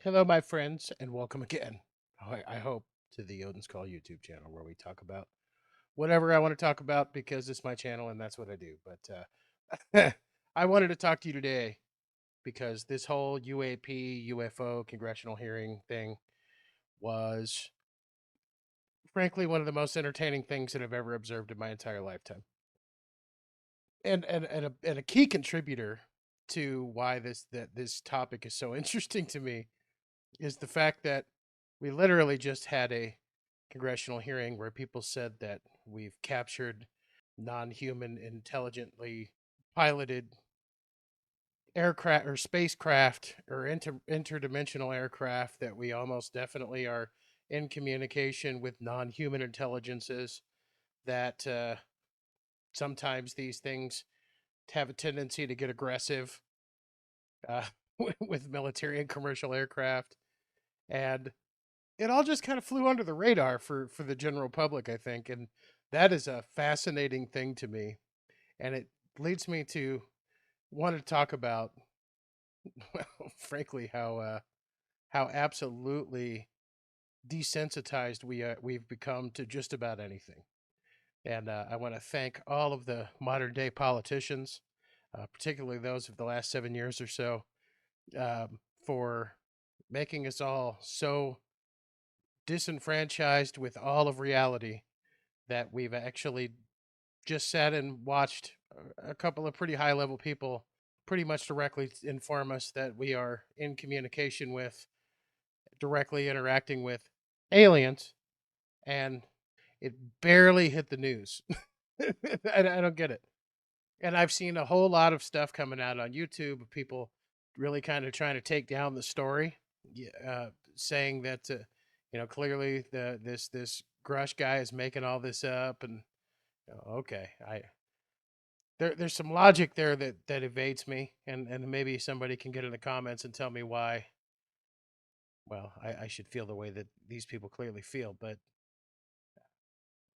Hello, my friends, and welcome again. I hope to the Odin's Call YouTube channel where we talk about whatever I want to talk about because it's my channel and that's what I do. But I wanted to talk to you today because this whole UAP, UFO congressional hearing thing was, frankly, one of the most entertaining things that I've ever observed in my entire lifetime. And a key contributor to why this topic is so interesting to me is the fact that we literally just had a congressional hearing where people said that we've captured non-human intelligently piloted aircraft or spacecraft or interdimensional aircraft, that we almost definitely are in communication with non-human intelligences, that sometimes these things have a tendency to get aggressive uh, with military and commercial aircraft. And it all just kind of flew under the radar for the general public, I think, and that is a fascinating thing to me, and it leads me to want to talk about, well, frankly, how absolutely desensitized we've become to just about anything. And I want to thank all of the modern day politicians, particularly those of the last 7 years or so, for making us all so disenfranchised with all of reality that we've actually just sat and watched a couple of pretty high level people pretty much directly inform us that we are in communication with, directly interacting with aliens, and it barely hit the news. I don't get it. And I've seen a whole lot of stuff coming out on YouTube of people really kind of trying to take down the story, saying that clearly this Grush guy is making all this up, and okay, there's some logic there that evades me, and maybe somebody can get in the comments and tell me why. Well, I should feel the way that these people clearly feel, but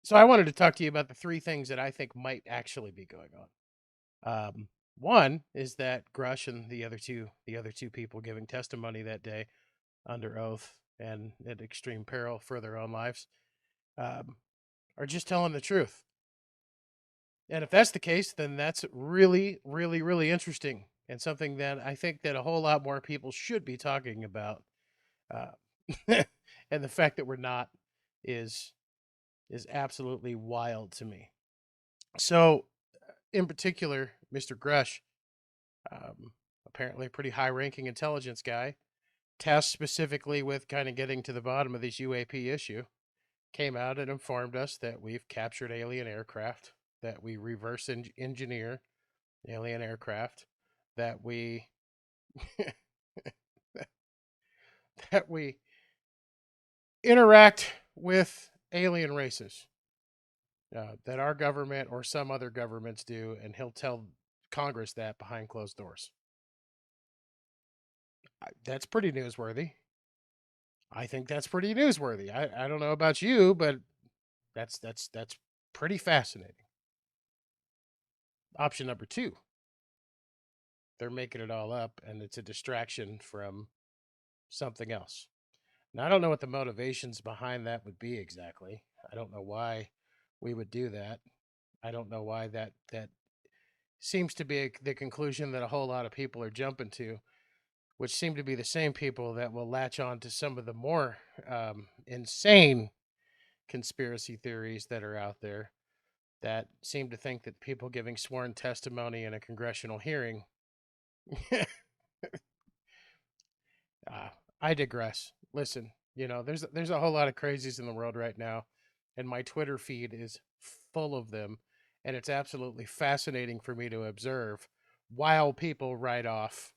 so I wanted to talk to you about the three things that I think might actually be going on. One is that Grush and the other two people giving testimony that day under oath and at extreme peril for their own lives, um, are just telling the truth. And if that's the case, then that's really, really, really interesting and something that I think that a whole lot more people should be talking about. Uh, and the fact that we're not is is absolutely wild to me. So, in particular, Mr. Grush, apparently a pretty high-ranking intelligence guy, tasked specifically with kind of getting to the bottom of this UAP issue, came out and informed us that we've captured alien aircraft, that we reverse engineer alien aircraft, that we that we interact with alien races, that our government or some other governments do, and he'll tell Congress that behind closed doors. That's pretty newsworthy. I think that's pretty newsworthy. I don't know about you, but that's pretty fascinating. Option number two, they're making it all up, and it's a distraction from something else. Now, I don't know what the motivations behind that would be exactly. I don't know why we would do that. I don't know why that seems to be the conclusion that a whole lot of people are jumping to, which seem to be the same people that will latch on to some of the more insane conspiracy theories that are out there, that seem to think that people giving sworn testimony in a congressional hearing. uh, I digress. Listen, there's a whole lot of crazies in the world right now, and my Twitter feed is full of them, and it's absolutely fascinating for me to observe while people write off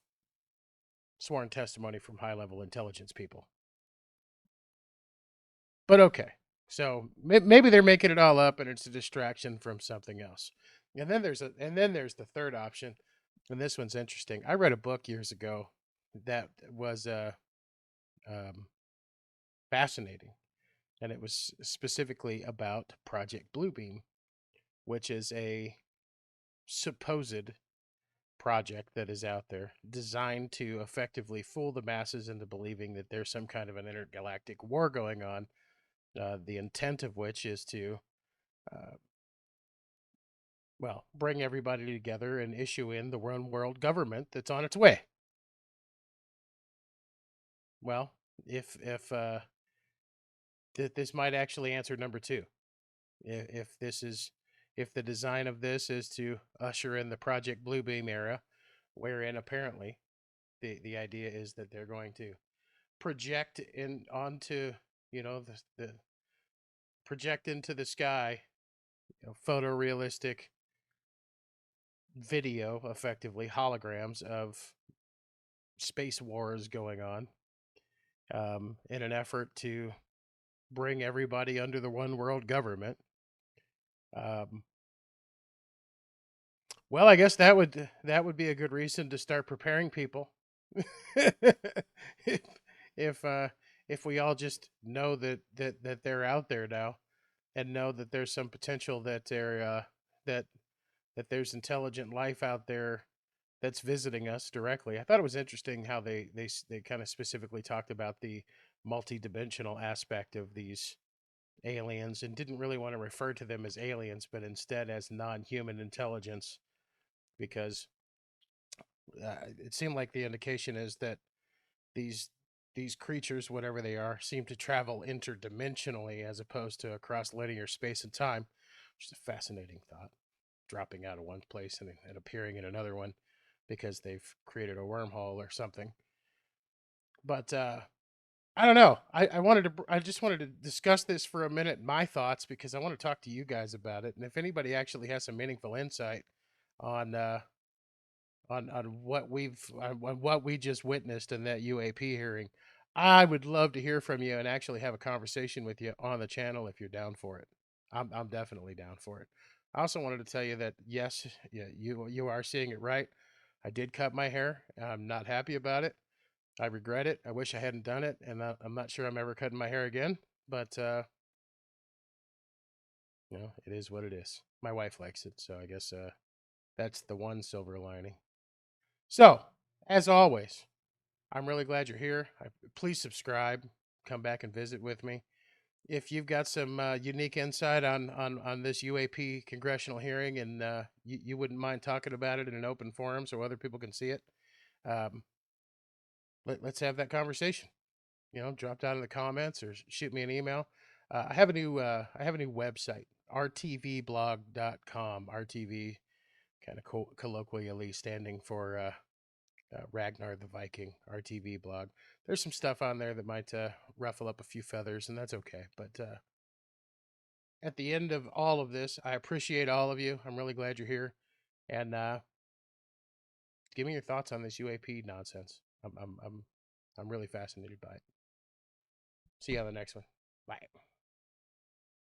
sworn testimony from high level intelligence people. But okay, so maybe they're making it all up, and it's a distraction from something else. And then there's the third option, and this one's interesting. I read a book years ago that was um, fascinating, and it was specifically about Project Bluebeam, which is a supposed project that is out there designed to effectively fool the masses into believing that there's some kind of an intergalactic war going on, the intent of which is to, uh, well, bring everybody together and issue in the one world government that's on its way. Well, if this might actually answer number two. If this is if the design of this is to usher in the Project Bluebeam era, wherein apparently the idea is that they're going to project in onto, the project into the sky, photorealistic video, effectively holograms of space wars going on, in an effort to bring everybody under the one world government. Um, well, I guess that would be a good reason to start preparing people. if if uh, if we all just know that they're out there now, and know that there's some potential that that there's intelligent life out there that's visiting us directly. I thought it was interesting how they kind of specifically talked about the multidimensional aspect of these aliens, and didn't really want to refer to them as aliens, but instead as non-human intelligence, because it seemed like the indication is that these these creatures, whatever they are, seem to travel interdimensionally as opposed to across linear space and time, which is a fascinating thought. Dropping out of one place and appearing in another one because they've created a wormhole or something. But I don't know. I just wanted to discuss this for a minute, my thoughts, because I want to talk to you guys about it. And if anybody actually has some meaningful insight on on what we just witnessed in that UAP hearing, I would love to hear from you and actually have a conversation with you on the channel if you're down for it. I'm definitely down for it. I also wanted to tell you that yes, yeah, you are seeing it right. I did cut my hair. I'm not happy about it. I regret it. I wish I hadn't done it, and I'm not sure I'm ever cutting my hair again. But it is what it is. My wife likes it, so I guess that's the one silver lining. So, as always, I'm really glad you're here. Please subscribe. Come back and visit with me. If you've got some unique insight on this UAP congressional hearing, and you wouldn't mind talking about it in an open forum so other people can see it, um, let's have that conversation. Drop down in the comments or shoot me an email. I have a new website, rtvblog.com. RTV kind of colloquially standing for Ragnar the Viking, RTV blog. There's some stuff on there that might ruffle up a few feathers, and that's okay. But at the end of all of this, I appreciate all of you. I'm really glad you're here, and give me your thoughts on this UAP nonsense. I'm really fascinated by it. See you on the next one. Bye.